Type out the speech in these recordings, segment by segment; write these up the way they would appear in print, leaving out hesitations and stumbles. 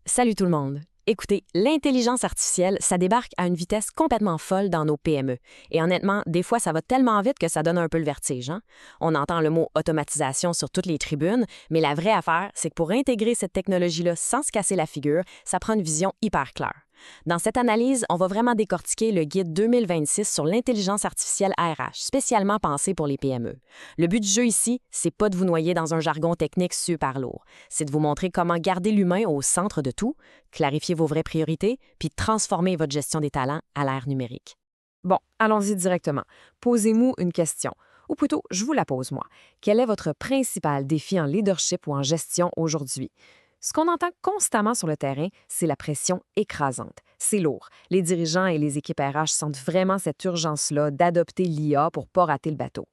Salut tout le monde! Écoutez, l'intelligence artificielle, ça débarque à une vitesse complètement folle dans nos PME. Et honnêtement, des fois, ça va tellement vite que ça donne un peu le vertige, hein? On entend le mot automatisation sur toutes les tribunes, mais la vraie affaire, c'est que pour intégrer cette technologie-là sans se casser la figure, ça prend une vision hyper claire. Dans cette analyse, on va vraiment décortiquer le guide 2026 sur l'intelligence artificielle RH, spécialement pensé pour les PME. Le but du jeu ici, c'est pas de vous noyer dans un jargon technique super lourd. C'est de vous montrer comment garder l'humain au centre de tout, clarifier vos vraies priorités, puis transformer votre gestion des talents à l'ère numérique. Bon, allons-y directement. Posez-moi une question. Ou plutôt, je vous la pose moi. Quel est votre principal défi en leadership ou en gestion aujourd'hui? Ce qu'on entend constamment sur le terrain, c'est la pression écrasante. C'est lourd. Les dirigeants et les équipes RH sentent vraiment cette urgence-là d'adopter l'IA pour ne pas rater le bateau.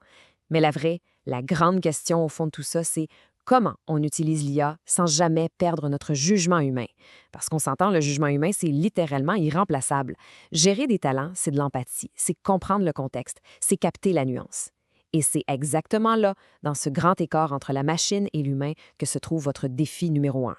Mais la grande question au fond de tout ça, c'est comment on utilise l'IA sans jamais perdre notre jugement humain. Parce qu'on s'entend, le jugement humain, c'est littéralement irremplaçable. Gérer des talents, c'est de l'empathie, c'est comprendre le contexte, c'est capter la nuance. Et c'est exactement là, dans ce grand écart entre la machine et l'humain, que se trouve votre défi numéro 1.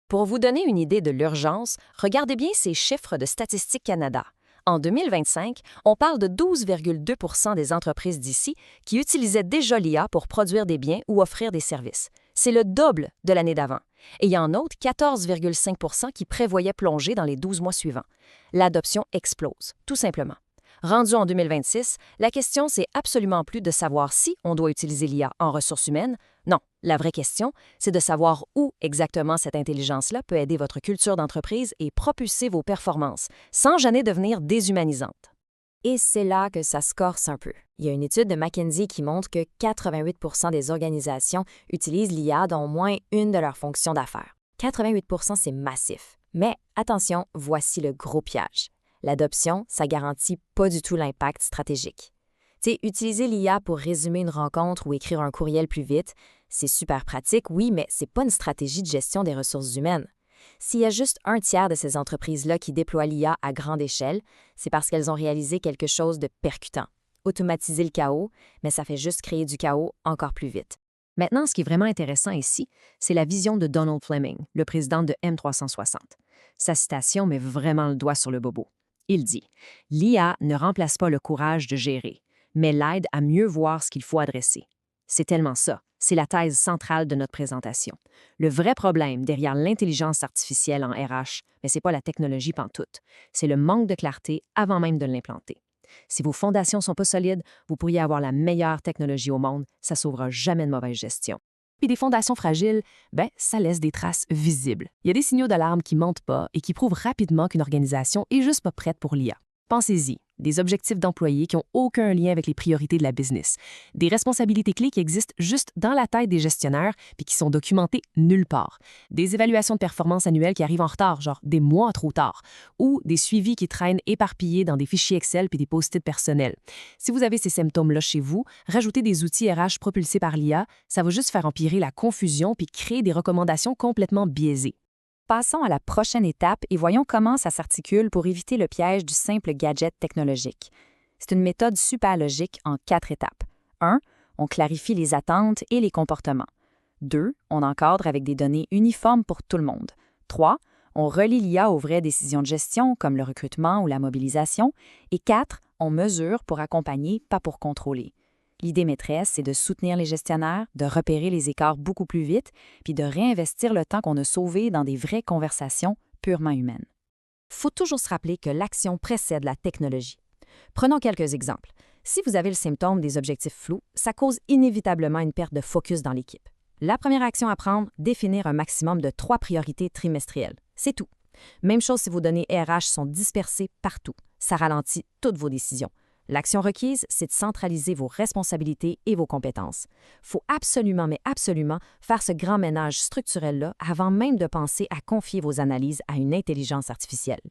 Pour vous donner une idée de l'urgence, regardez bien ces chiffres de Statistique Canada. En 2025, on parle de 12,2 des entreprises d'ici qui utilisaient déjà l'IA pour produire des biens ou offrir des services. C'est le double de l'année d'avant. Et il y en a autre 14,5 qui prévoyaient plonger dans les 12 mois suivants. L'adoption explose, tout simplement. Rendu en 2026, la question, c'est absolument plus de savoir si on doit utiliser l'IA en ressources humaines. Non, la vraie question, c'est de savoir où exactement cette intelligence-là peut aider votre culture d'entreprise et propulser vos performances, sans jamais devenir déshumanisante. Et c'est là que ça se corse un peu. Il y a une étude de McKinsey qui montre que 88 des organisations utilisent l'IA dans au moins une de leurs fonctions d'affaires. 88 c'est massif. Mais attention, voici le gros piège. L'adoption, ça garantit pas du tout l'impact stratégique. Utiliser l'IA pour résumer une rencontre ou écrire un courriel plus vite, c'est super pratique, oui, mais c'est pas une stratégie de gestion des ressources humaines. S'il y a juste un tiers de ces entreprises-là qui déploient l'IA à grande échelle, c'est parce qu'elles ont réalisé quelque chose de percutant. Automatiser le chaos, mais ça fait juste créer du chaos encore plus vite. Maintenant, ce qui est vraiment intéressant ici, c'est la vision de Donald Fleming, le président de M360. Sa citation met vraiment le doigt sur le bobo. Il dit « L'IA ne remplace pas le courage de gérer, mais l'aide à mieux voir ce qu'il faut adresser. » C'est tellement ça. C'est la thèse centrale de notre présentation. Le vrai problème derrière l'intelligence artificielle en RH, mais ce n'est pas la technologie pantoute. C'est le manque de clarté avant même de l'implanter. Si vos fondations ne sont pas solides, vous pourriez avoir la meilleure technologie au monde, ça ne sauvera jamais de mauvaise gestion. Puis des fondations fragiles, ça laisse des traces visibles. Il y a des signaux d'alarme qui mentent pas et qui prouvent rapidement qu'une organisation est juste pas prête pour l'IA. Pensez-y, des objectifs d'employés qui n'ont aucun lien avec les priorités de la business, des responsabilités clés qui existent juste dans la tête des gestionnaires puis qui sont documentées nulle part, des évaluations de performance annuelles qui arrivent en retard, genre des mois trop tard, ou des suivis qui traînent éparpillés dans des fichiers Excel puis des post-it personnels. Si vous avez ces symptômes-là chez vous, rajoutez des outils RH propulsés par l'IA, ça va juste faire empirer la confusion puis créer des recommandations complètement biaisées. Passons à la prochaine étape et voyons comment ça s'articule pour éviter le piège du simple gadget technologique. C'est une méthode super logique en 4 étapes. 1. On clarifie les attentes et les comportements. 2. On encadre avec des données uniformes pour tout le monde. 3. On relie l'IA aux vraies décisions de gestion, comme le recrutement ou la mobilisation. Et 4. On mesure pour accompagner, pas pour contrôler. L'idée maîtresse, c'est de soutenir les gestionnaires, de repérer les écarts beaucoup plus vite, puis de réinvestir le temps qu'on a sauvé dans des vraies conversations purement humaines. Faut toujours se rappeler que l'action précède la technologie. Prenons quelques exemples. Si vous avez le symptôme des objectifs flous, ça cause inévitablement une perte de focus dans l'équipe. La première action à prendre, définir un maximum de 3 priorités trimestrielles. C'est tout. Même chose si vos données RH sont dispersées partout. Ça ralentit toutes vos décisions. L'action requise, c'est de centraliser vos responsabilités et vos compétences. Faut absolument, mais absolument, faire ce grand ménage structurel-là avant même de penser à confier vos analyses à une intelligence artificielle.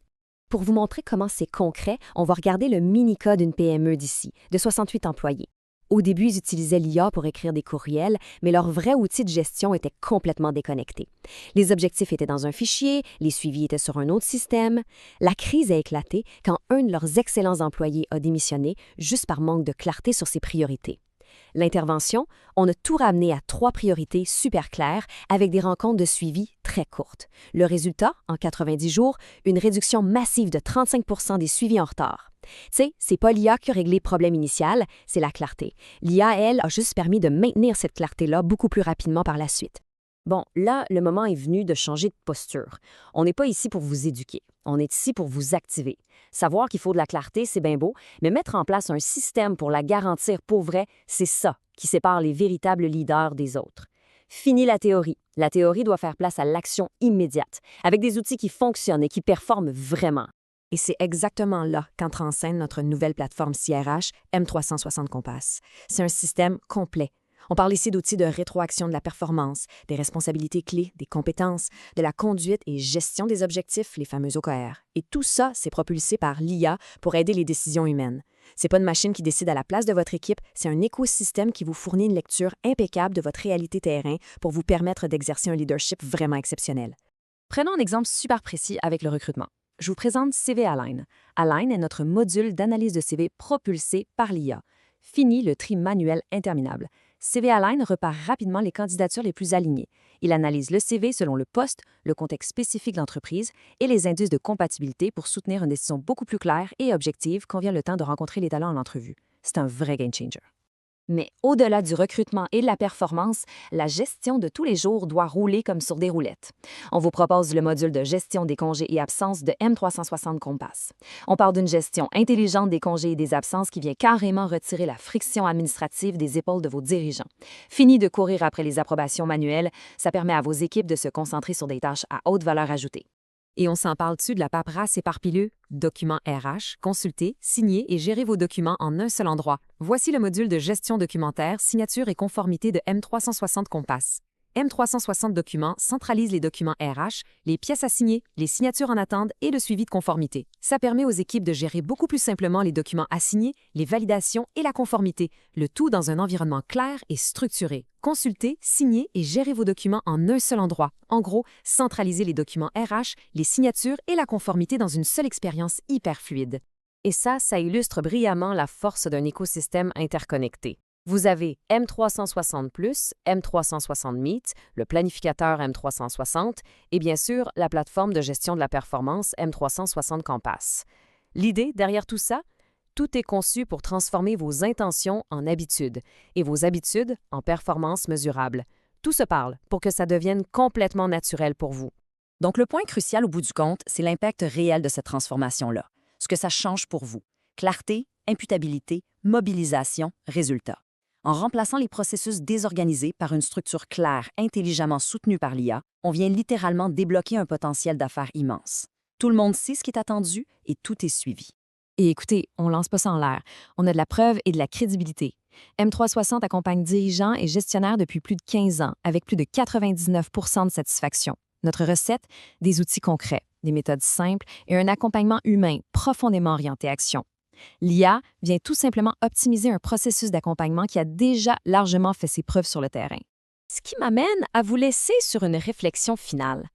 Pour vous montrer comment c'est concret, on va regarder le mini-cas d'une PME d'ici, de 68 employés. Au début, ils utilisaient l'IA pour écrire des courriels, mais leur vrai outil de gestion était complètement déconnecté. Les objectifs étaient dans un fichier, les suivis étaient sur un autre système. La crise a éclaté quand un de leurs excellents employés a démissionné juste par manque de clarté sur ses priorités. L'intervention, on a tout ramené à 3 priorités super claires avec des rencontres de suivi très très courte. Le résultat, en 90 jours, une réduction massive de 35 des suivis en retard. Tu sais, c'est pas l'IA qui a réglé le problème initial, c'est la clarté. L'IA, elle, a juste permis de maintenir cette clarté-là beaucoup plus rapidement par la suite. Bon, là, le moment est venu de changer de posture. On n'est pas ici pour vous éduquer, on est ici pour vous activer. Savoir qu'il faut de la clarté, c'est bien beau, mais mettre en place un système pour la garantir pour vrai, c'est ça qui sépare les véritables leaders des autres. Fini la théorie. La théorie doit faire place à l'action immédiate, avec des outils qui fonctionnent et qui performent vraiment. Et c'est exactement là qu'entre en scène notre nouvelle plateforme CRH M360 Compass. C'est un système complet. On parle ici d'outils de rétroaction de la performance, des responsabilités clés, des compétences, de la conduite et gestion des objectifs, les fameux OKR. Et tout ça, c'est propulsé par l'IA pour aider les décisions humaines. C'est pas une machine qui décide à la place de votre équipe, c'est un écosystème qui vous fournit une lecture impeccable de votre réalité terrain pour vous permettre d'exercer un leadership vraiment exceptionnel. Prenons un exemple super précis avec le recrutement. Je vous présente CV Align. Align est notre module d'analyse de CV propulsé par l'IA. Fini le tri manuel interminable. CV Align repart rapidement les candidatures les plus alignées. Il analyse le CV selon le poste, le contexte spécifique de l'entreprise et les indices de compatibilité pour soutenir une décision beaucoup plus claire et objective quand vient le temps de rencontrer les talents en entrevue. C'est un vrai game changer. Mais au-delà du recrutement et de la performance, la gestion de tous les jours doit rouler comme sur des roulettes. On vous propose le module de gestion des congés et absences de M360 Compass. On parle d'une gestion intelligente des congés et des absences qui vient carrément retirer la friction administrative des épaules de vos dirigeants. Fini de courir après les approbations manuelles, ça permet à vos équipes de se concentrer sur des tâches à haute valeur ajoutée. Et on s'en parle-tu de la paperasse éparpilleux? Documents RH, consulter, signer et gérer vos documents en un seul endroit. Voici le module de gestion documentaire, signature et conformité de M360 Compass. M360 Documents centralise les documents RH, les pièces à signer, les signatures en attente et le suivi de conformité. Ça permet aux équipes de gérer beaucoup plus simplement les documents à signer, les validations et la conformité, le tout dans un environnement clair et structuré. Consultez, signez et gérez vos documents en un seul endroit. En gros, centralisez les documents RH, les signatures et la conformité dans une seule expérience hyper fluide. Et ça illustre brillamment la force d'un écosystème interconnecté. Vous avez M360+, M360 Meet, le planificateur M360 et bien sûr la plateforme de gestion de la performance M360 Compass. L'idée derrière tout ça? Tout est conçu pour transformer vos intentions en habitudes et vos habitudes en performances mesurables. Tout se parle pour que ça devienne complètement naturel pour vous. Donc le point crucial au bout du compte, c'est l'impact réel de cette transformation-là. Ce que ça change pour vous. Clarté, imputabilité, mobilisation, résultat. En remplaçant les processus désorganisés par une structure claire, intelligemment soutenue par l'IA, on vient littéralement débloquer un potentiel d'affaires immense. Tout le monde sait ce qui est attendu et tout est suivi. Et écoutez, on lance pas ça en l'air. On a de la preuve et de la crédibilité. M360 accompagne dirigeants et gestionnaires depuis plus de 15 ans, avec plus de 99 de satisfaction. Notre recette, des outils concrets, des méthodes simples et un accompagnement humain profondément orienté action. L'IA vient tout simplement optimiser un processus d'accompagnement qui a déjà largement fait ses preuves sur le terrain. Ce qui m'amène à vous laisser sur une réflexion finale.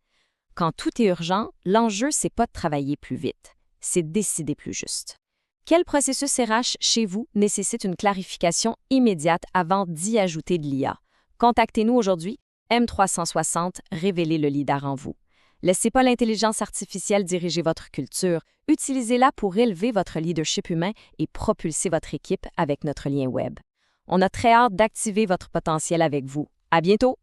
Quand tout est urgent, l'enjeu, c'est pas de travailler plus vite, c'est de décider plus juste. Quel processus RH chez vous nécessite une clarification immédiate avant d'y ajouter de l'IA? Contactez-nous aujourd'hui, M360, révélez le leader en vous. Laissez pas l'intelligence artificielle diriger votre culture. Utilisez-la pour élever votre leadership humain et propulser votre équipe avec notre lien web. On a très hâte d'activer votre potentiel avec vous. À bientôt!